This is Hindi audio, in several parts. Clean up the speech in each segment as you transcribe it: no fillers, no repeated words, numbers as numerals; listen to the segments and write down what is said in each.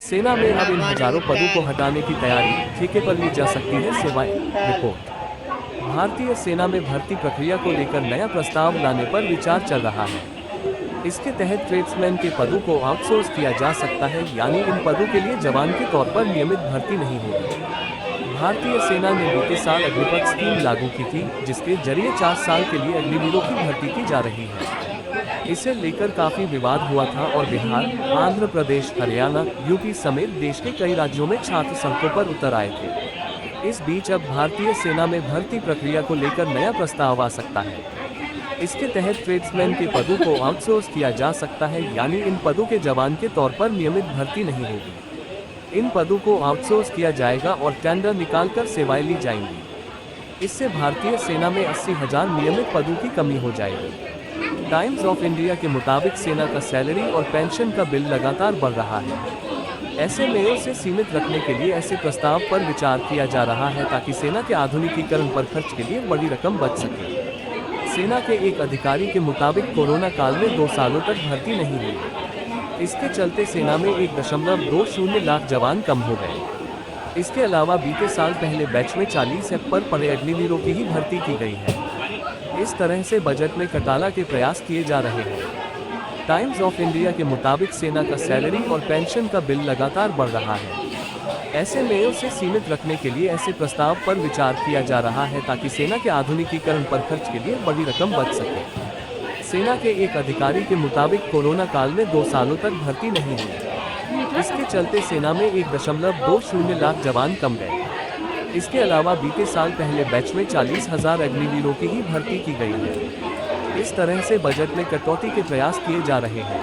सेना में अब इन हजारों पदों को हटाने की तैयारी, ठेके पर ली जा सकती है सेवाएं। रिपोर्ट। भारतीय सेना में भर्ती प्रक्रिया को लेकर नया प्रस्ताव लाने पर विचार चल रहा है। इसके तहत ट्रेड्समैन के पदों को आउटसोर्स किया जा सकता है, यानी इन पदों के लिए जवान के तौर पर नियमित भर्ती नहीं होगी। भारतीय सेना ने बीते साल अग्निपथ स्कीम लागू की थी, जिसके जरिए 4 साल के लिए अग्निवीरों की भर्ती की जा रही है। इसे लेकर काफी विवाद हुआ था और बिहार, आंध्र प्रदेश, हरियाणा, यूपी समेत देश के कई राज्यों में छात्र सड़कों पर उतर आए थे। इस बीच अब भारतीय सेना में भर्ती प्रक्रिया को लेकर नया प्रस्ताव आ सकता है। इसके तहत ट्रेड्समैन के पदों को आउटसोर्स किया जा सकता है, यानी इन पदों के जवान के तौर पर नियमित भर्ती नहीं होगी। इन पदों को आउटसोर्स किया जाएगा और टेंडर निकालकर सेवाएं ली जाएंगी। इससे भारतीय सेना में 80,000 नियमित पदों की कमी हो जाएगी। टाइम्स ऑफ इंडिया के मुताबिक सेना का सैलरी और पेंशन का बिल लगातार बढ़ रहा है। ऐसे में उसे सीमित रखने के लिए ऐसे प्रस्ताव पर विचार किया जा रहा है ताकि सेना के आधुनिकीकरण पर खर्च के लिए बड़ी रकम बच सके। सेना के एक अधिकारी के मुताबिक कोरोना काल में 2 सालों तक भर्ती नहीं हुई। इसके चलते सेना में 1.20 लाख जवान कम हो गए। इसके अलावा बीते साल पहले बैच में 40 ऐप पर पड़े अग्निवीरों की ही भर्ती की गई है। इस तरह से बजट में घटाला के प्रयास किए जा रहे हैं। टाइम्स ऑफ इंडिया के मुताबिक सेना का सैलरी और पेंशन का बिल लगातार बढ़ रहा है। ऐसे में उसे सीमित रखने के लिए ऐसे प्रस्ताव पर विचार किया जा रहा है ताकि सेना के आधुनिकीकरण पर खर्च के लिए बड़ी रकम बच सके। सेना के एक अधिकारी के मुताबिक कोरोना काल में 2 सालों तक भर्ती नहीं हुई। इसके चलते सेना में 1.20 लाख जवान कम गए। इसके अलावा बीते साल पहले बैच में 40,000 अग्निवीरों की ही भर्ती की गई है। इस तरह से बजट में कटौती के प्रयास किए जा रहे हैं।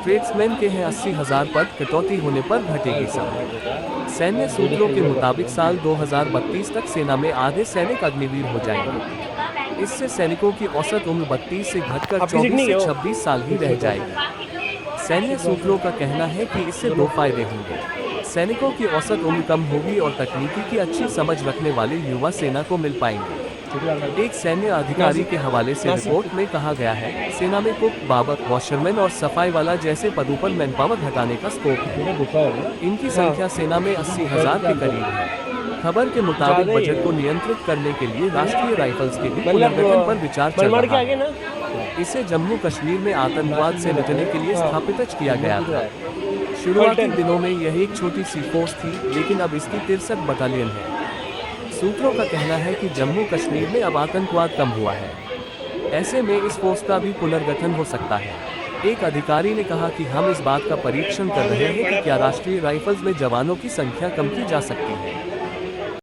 ट्रेड्समैन के हैं 80,000 पद, कटौती होने पर घटेगी सब। सैन्य सूत्रों के मुताबिक साल 2032 तक सेना में आधे सैनिक अग्निवीर हो जाएंगे। इससे सैनिकों की औसत उम्र 32 से घटकर 24 से 26 साल ही रह जाएगी। सैन्य सूत्रों का कहना है कि इससे 2 फायदे होंगे। सैनिकों की औसत उम्र कम होगी और तकनीकी की अच्छी समझ रखने वाले युवा सेना को मिल पाएंगे। एक सैन्य अधिकारी के हवाले से रिपोर्ट में कहा गया है, सेना में कुक, बाबर, वॉशरमैन और सफाई वाला जैसे पदों पर मैनपावर घटाने का स्कोप है। इनकी संख्या सेना में 80,000 के करीब है। खबर के मुताबिक बजट को नियंत्रित करने के लिए राष्ट्रीय राइफल्स के भी पुनर्गठन पर विचार चल रहा है। इसे जम्मू कश्मीर में आतंकवाद से निपटने के लिए स्थापित किया गया था। शुरुआती दिनों में यह एक छोटी सी फोर्स थी, लेकिन अब इसकी 63 बटालियन है। सूत्रों का कहना है कि जम्मू कश्मीर में अब आतंकवाद कम हुआ है। ऐसे में इस फोर्स का भी पुनर्गठन हो सकता है। एक अधिकारी ने कहा कि हम इस बात का परीक्षण कर रहे हैं कि क्या राष्ट्रीय राइफल्स में जवानों की संख्या कम की जा सकती है।